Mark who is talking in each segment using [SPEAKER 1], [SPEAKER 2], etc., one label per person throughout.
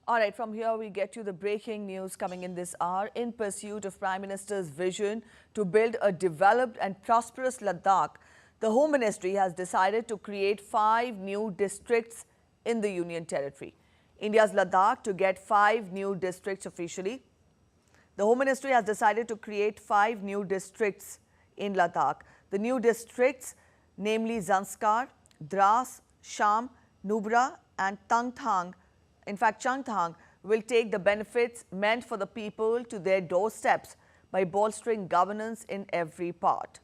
[SPEAKER 1] All right, from here we get you the breaking news coming in this hour. In pursuit of Prime Minister's vision to build a developed and prosperous Ladakh, the Home Ministry has decided to create 5 new districts in the Union Territory. India's Ladakh to get 5 new districts officially. The Home Ministry has decided to create 5 new districts in Ladakh. The new districts, namely Zanskar, Drass, Sham, Nubra and Changthang, in fact, Changthang will take the benefits meant for the people to their doorsteps by bolstering governance in every part.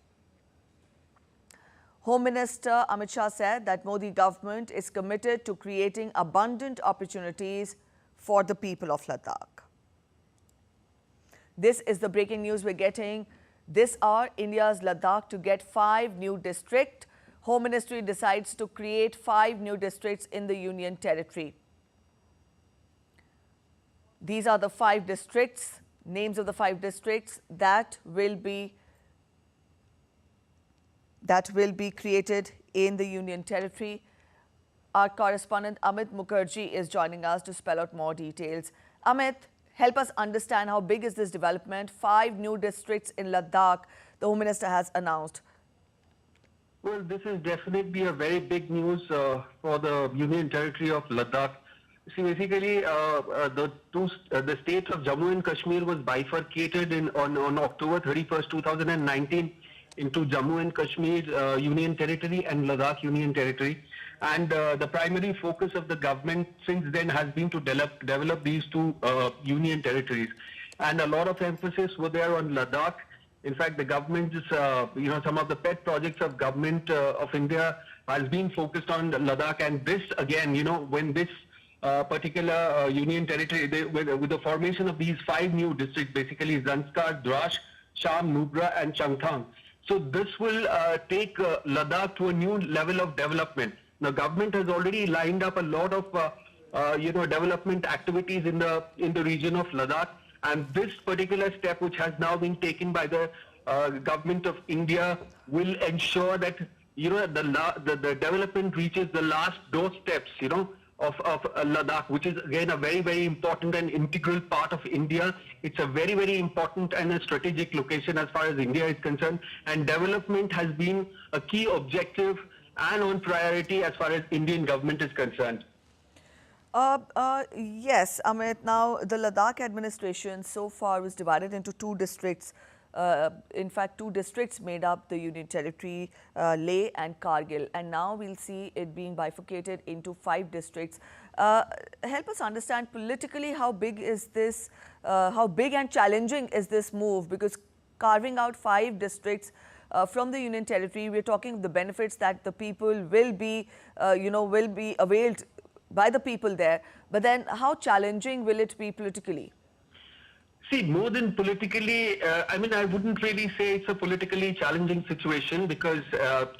[SPEAKER 1] Home Minister Amit Shah said that Modi government is committed to creating abundant opportunities for the people of Ladakh. This is the breaking news we're getting this hour. India's Ladakh to get 5 new districts. Home Ministry decides to create 5 new districts in the Union Territory. These are the 5 districts, names of the 5 districts that will be created in the Union Territory. Our correspondent Amit Mukherjee is joining us to spell out more details. Amit, help us understand how big is this development. 5 new districts in Ladakh the Home Minister has announced.
[SPEAKER 2] Well, this is definitely a very big news for the Union Territory of Ladakh. See, basically, the state of Jammu and Kashmir was bifurcated on October 31st, 2019 into Jammu and Kashmir Union Territory and Ladakh Union Territory. And the primary focus of the government since then has been to develop these 2 Union Territories. And a lot of emphasis was there on Ladakh. In fact, the government is, some of the pet projects of government of India has been focused on Ladakh. And this, again, when this particular Union Territory, with the formation of these 5 new districts, basically Zanskar, Drass, Sham, Nubra and Changthang. So this will take Ladakh to a new level of development. The government has already lined up a lot of development activities in the region of Ladakh, and this particular step, which has now been taken by the government of India, will ensure that the development reaches the last doorsteps of Ladakh, which is again a very, very important and integral part of India. It's a very, very important and a strategic location as far as India is concerned, and development has been a key objective and on priority as far as Indian government is concerned.
[SPEAKER 1] Yes, Amit. Now, the Ladakh administration so far was divided into 2 districts. In fact, 2 districts made up the Union Territory, Leh and Kargil. And now we'll see it being bifurcated into 5 districts. Help us understand politically how big is this, how big and challenging is this move? Because carving out 5 districts from the Union Territory, we're talking of the benefits that the people will be, will be availed by the people there. But then how challenging will it be politically?
[SPEAKER 2] See, more than politically, I wouldn't really say it's a politically challenging situation, because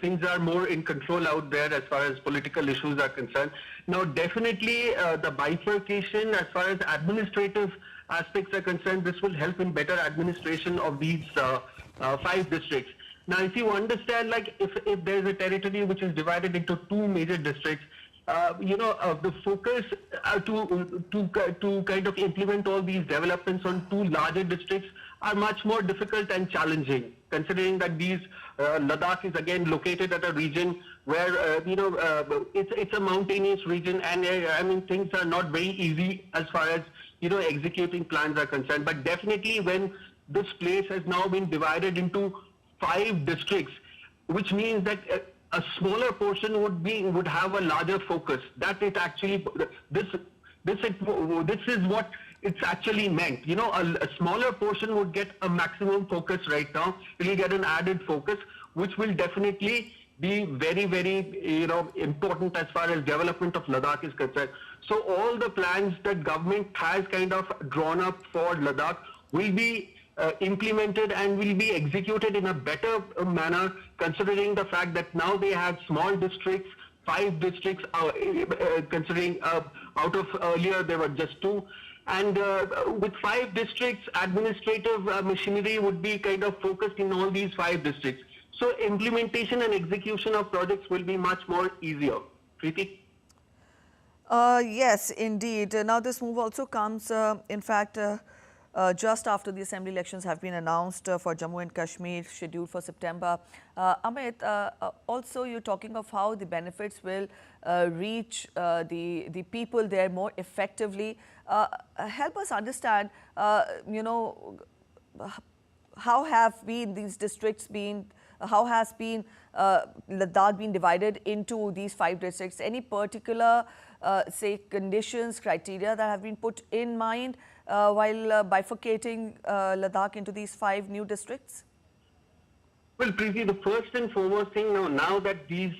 [SPEAKER 2] things are more in control out there as far as political issues are concerned. Now, definitely the bifurcation as far as administrative aspects are concerned, this will help in better administration of these 5 districts. Now, if you understand, like if there's a territory which is divided into 2 major districts, the focus to kind of implement all these developments on 2 larger districts are much more difficult and challenging, considering that these Ladakh is again located at a region where it's a mountainous region, and things are not very easy as far as executing plans are concerned. But definitely, when this place has now been divided into 5 districts, which means that a smaller portion would have a larger focus. That it actually this is what it's actually meant. A smaller portion would get a maximum focus right now. It will get an added focus, which will definitely be very, very important as far as development of Ladakh is concerned. So all the plans that government has kind of drawn up for Ladakh will be implemented and will be executed in a better manner, considering the fact that now they have small districts, 5 districts, considering out of earlier there were just 2. And with 5 districts, administrative machinery would be kind of focused in all these 5 districts. So implementation and execution of projects will be much more easier. Preeti?
[SPEAKER 1] Yes, indeed. Now, this move also comes, in fact, just after the assembly elections have been announced for Jammu and Kashmir, scheduled for September. Amit, also you're talking of how the benefits will reach the people there more effectively. Help us understand, how have been these districts been, how has been Ladakh been divided into these 5 districts? Any particular, say, conditions, criteria that have been put in mind while bifurcating Ladakh into these 5 new districts?
[SPEAKER 2] Well, Preeti, the first and foremost thing now that these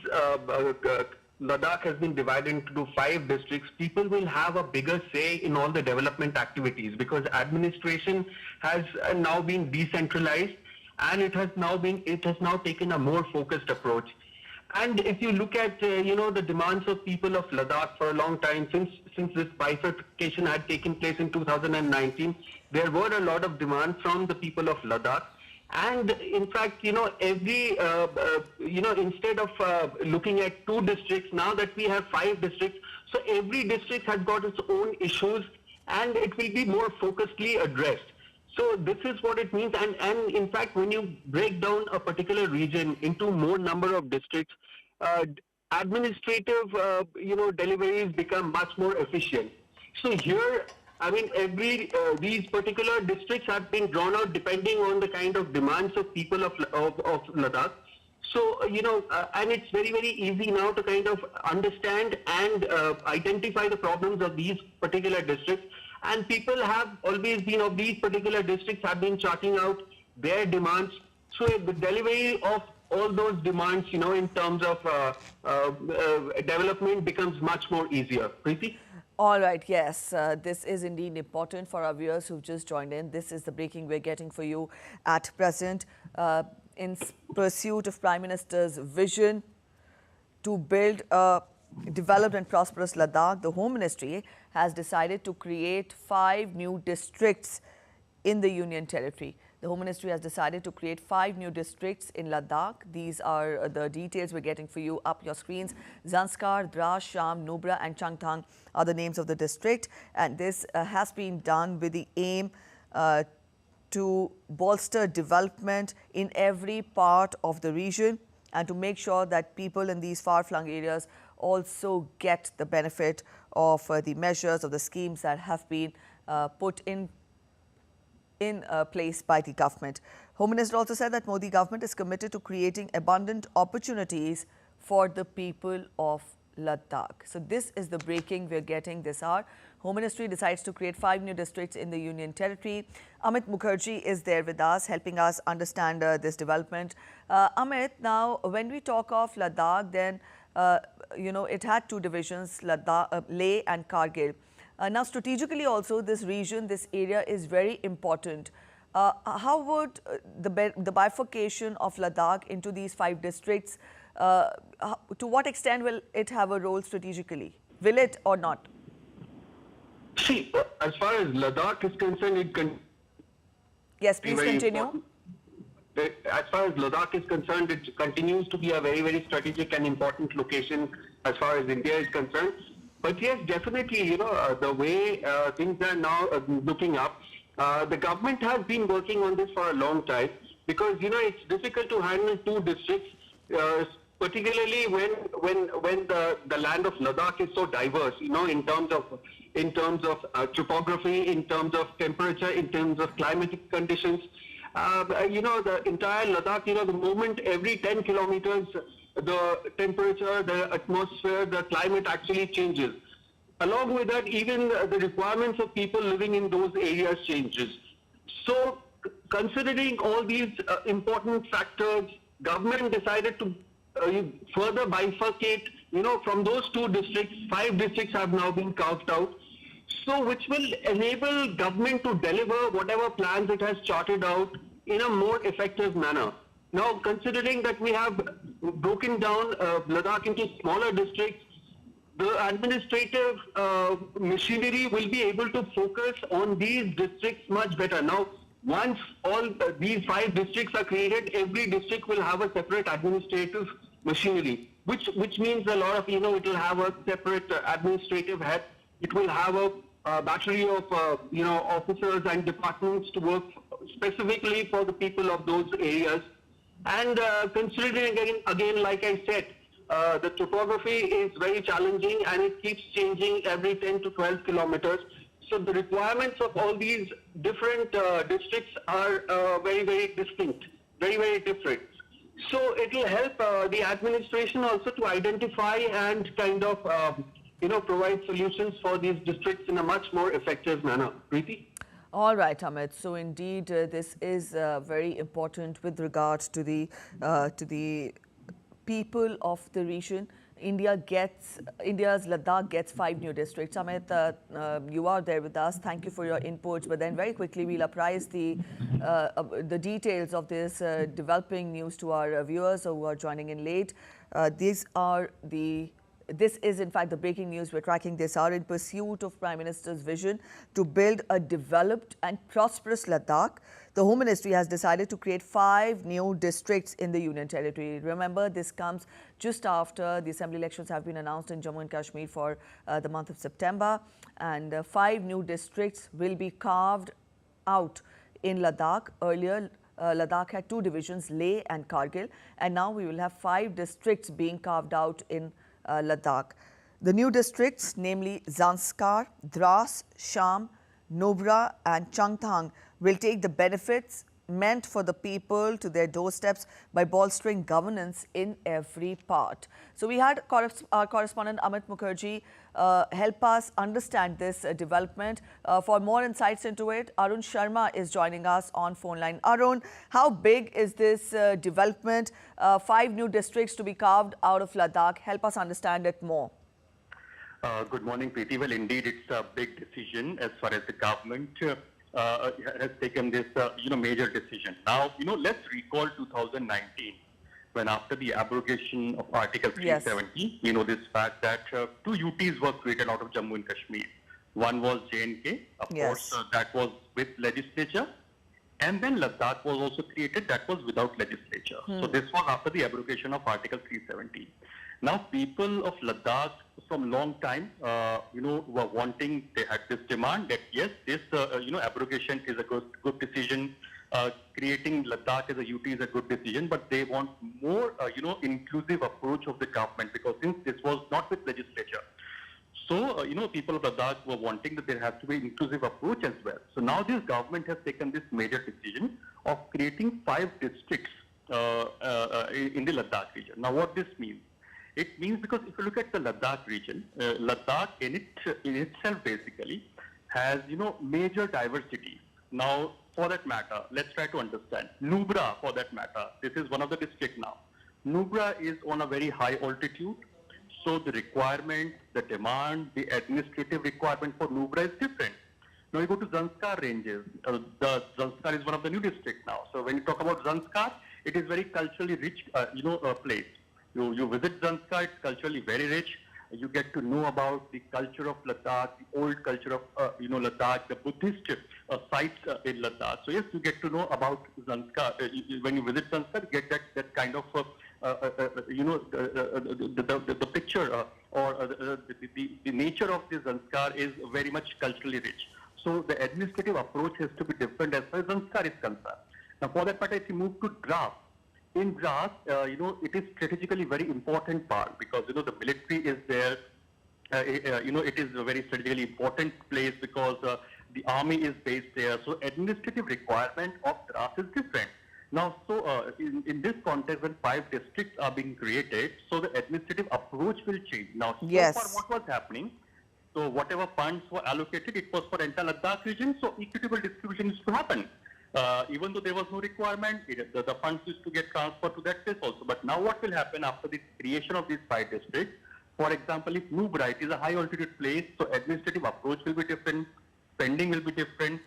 [SPEAKER 2] Ladakh has been divided into 5 districts, people will have a bigger say in all the development activities because administration has now been decentralized and it has now taken a more focused approach. And if you look at the demands of people of Ladakh for a long time, since this bifurcation had taken place in 2019, there were a lot of demands from the people of Ladakh. And in fact, instead of looking at 2 districts, now that we have 5 districts, so every district has got its own issues and it will be more focusedly addressed. So this is what it means. And in fact, when you break down a particular region into more number of districts, administrative, deliveries become much more efficient. So here, I mean, these particular districts have been drawn out depending on the kind of demands of people of Ladakh. So, and it's very, very easy now to kind of understand and identify the problems of these particular districts. And people have always been of these particular districts have been charting out their demands. So the delivery of all those demands, in terms of development becomes much more easier. Preeti?
[SPEAKER 1] All right, yes, this is indeed important for our viewers who've just joined in. This is the breaking we're getting for you at present. In pursuit of Prime Minister's vision to build a developed and prosperous Ladakh, the Home Ministry has decided to create 5 new districts in the Union Territory. The Home Ministry has decided to create 5 new districts in Ladakh. These are the details we're getting for you up your screens. Zanskar, Drass, Sham, Nubra and Changthang are the names of the district. And this has been done with the aim to bolster development in every part of the region and to make sure that people in these far-flung areas also get the benefit of the measures of the schemes that have been put in place by the government. Home Minister also said that Modi government is committed to creating abundant opportunities for the people of Ladakh. So this is the breaking we're getting this hour. Home Ministry decides to create 5 new districts in the Union Territory. Amit Mukherjee is there with us, helping us understand this development. Amit, now when we talk of Ladakh, then it had 2 divisions, Ladakh, Leh and Kargil. Now, strategically also, this region, this area is very important. How would the bifurcation of Ladakh into these 5 districts, to what extent will it have a role strategically? Will it or not?
[SPEAKER 2] See, as far as Ladakh is concerned,
[SPEAKER 1] Yes, please continue.
[SPEAKER 2] Important. As far as Ladakh is concerned, it continues to be a very, very strategic and important location as far as India is concerned. But yes, definitely, the way things are now looking up, the government has been working on this for a long time because, it's difficult to handle 2 districts, particularly when the land of Ladakh is so diverse, in terms of topography, in terms of temperature, in terms of climatic conditions. The entire Ladakh, the moment every 10 kilometers, the temperature, the atmosphere, the climate actually changes. Along with that, even the requirements of people living in those areas changes. So, considering all these important factors, government decided to further bifurcate, from those 2 districts, 5 districts have now been carved out. So, which will enable government to deliver whatever plans it has charted out in a more effective manner. Now, considering that we have broken down Ladakh into smaller districts, the administrative machinery will be able to focus on these districts much better. Now, once all these 5 districts are created, every district will have a separate administrative machinery. which means a lot of, it will have a separate administrative head. It will have a battery of, officers and departments to work specifically for the people of those areas. And considering again, like I said, the topography is very challenging and it keeps changing every 10 to 12 kilometers. So the requirements of all these different districts are very, very distinct, very, very different. So it will help the administration also to identify and kind of, provide solutions for these districts in a much more effective manner. Preeti?
[SPEAKER 1] All right, Amit. So indeed, this is very important with regard to the people of the region. India's Ladakh gets 5 new districts. Amit, you are there with us. Thank you for your inputs. But then very quickly, we'll apprise the details of this developing news to our viewers who are joining in late. This is, in fact, the breaking news we're tracking this hour. In pursuit of Prime Minister's vision to build a developed and prosperous Ladakh, the Home Ministry has decided to create 5 new districts in the Union Territory. Remember, this comes just after the assembly elections have been announced in Jammu and Kashmir for the month of September. And 5 new districts will be carved out in Ladakh. Earlier, Ladakh had 2 divisions, Leh and Kargil. And now we will have 5 districts being carved out in Ladakh. The new districts, namely Zanskar, Drass, Sham, Nubra and Changthang, will take the benefits meant for the people to their doorsteps by bolstering governance in every part. So we had our correspondent Amit Mukherjee help us understand this development. For more insights into it, Arun Sharma is joining us on phone line. Arun, how big is this development? 5 new districts to be carved out of Ladakh. Help us understand it more.
[SPEAKER 3] Good morning, Preeti. Well, indeed, it's a big decision as far as the government has taken this, major decision. Now, let's recall 2019, when after the abrogation of Article 370, yes, we know this fact that 2 UTs were created out of Jammu and Kashmir. One was J&K, of yes, course, that was with legislature. And then Ladakh was also created, that was without legislature. So this was after the abrogation of Article 370. Now, people of Ladakh from long time, were wanting, they had this demand that yes, this, abrogation is a good decision. Creating Ladakh as a UT is a good decision, but they want more, inclusive approach of the government, because since this was not with legislature. So, people of Ladakh were wanting that there has to be inclusive approach as well. So now this government has taken this major decision of creating 5 districts in the Ladakh region. Now, what this means? It means, because if you look at the Ladakh region, Ladakh in itself basically has, major diversity. Now, for that matter, let's try to understand. Nubra, for that matter, this is one of the districts now. Nubra is on a very high altitude. So the requirement, the demand, the administrative requirement for Nubra is different. Now you go to Zanskar ranges. The Zanskar is one of the new districts now. So when you talk about Zanskar, it is very culturally rich, place. You visit Zanskar, it's culturally very rich. You get to know about the culture of Ladakh, the old culture of, Ladakh, the Buddhist sites in Ladakh. So yes, you get to know about Zanskar. When you visit Zanskar, you get that kind of, the picture or the nature of the Zanskar is very much culturally rich. So the administrative approach has to be different as far as Zanskar is concerned. Now, for that matter, if you move to Drass, in Drass, it is strategically very important part, because, the military is there. It is a very strategically important place because the army is based there. So administrative requirement of Drass is different. Now, so in this context, when 5 districts are being created, so the administrative approach will change. Now, so
[SPEAKER 1] yes,
[SPEAKER 3] far what was happening? So whatever funds were allocated, it was for entire Ladakh region. So equitable distribution used to happen. Even though there was no requirement, the funds used to get transferred to that place also. But now what will happen after the creation of these 5 districts? For example, if Nubra, it is a high altitude place, so administrative approach will be different, spending will be different,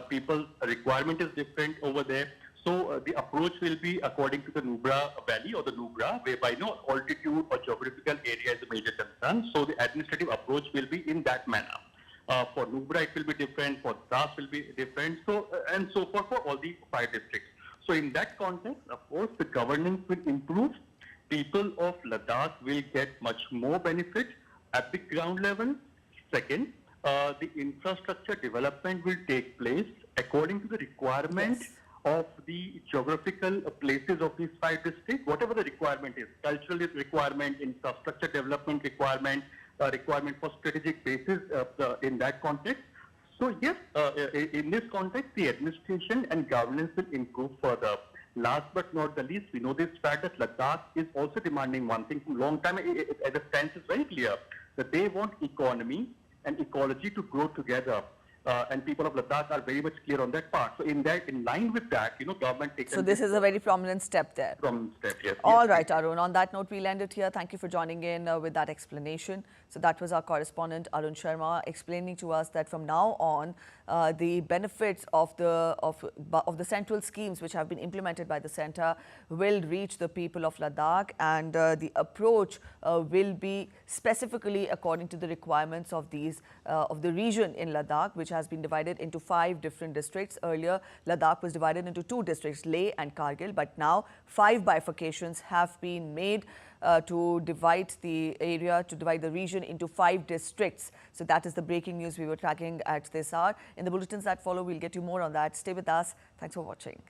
[SPEAKER 3] people's requirement is different over there. So the approach will be according to the Nubra Valley or the Nubra, whereby altitude or geographical area is a major concern. So the administrative approach will be in that manner. For Nubra, it will be different. For Drass, will be different. So and so forth for all the 5 districts. So in that context, of course, the governance will improve. people of Ladakh will get much more benefit at the ground level. Second, the infrastructure development will take place according to the requirement of the geographical places of these 5 districts, whatever the requirement is, cultural requirement, infrastructure development requirement, requirement for strategic basis in that context. So yes, in this context, the administration and governance will improve further. Last but not the least, we know this fact that Ladakh is also demanding one thing from long time. The stance is very clear that they want economy and ecology to grow together. And people of Ladakh are very much clear on that part. So in line with that, government takes.
[SPEAKER 1] So this is a very prominent step there.
[SPEAKER 3] Prominent step, yes.
[SPEAKER 1] All right, Arun. On that note, we'll end it here. Thank you for joining in with that explanation. So that was our correspondent Arun Sharma explaining to us that from now on, the benefits of the central schemes which have been implemented by the centre will reach the people of Ladakh, and the approach will be specifically according to the requirements of the region in Ladakh, which has been divided into 5 different districts. Earlier, Ladakh was divided into 2 districts, Leh and Kargil, but now 5 bifurcations have been made to divide the area, to divide the region into 5 districts. So that is the breaking news we were tracking at this hour. In the bulletins that follow, we'll get you more on that. Stay with us. Thanks for watching.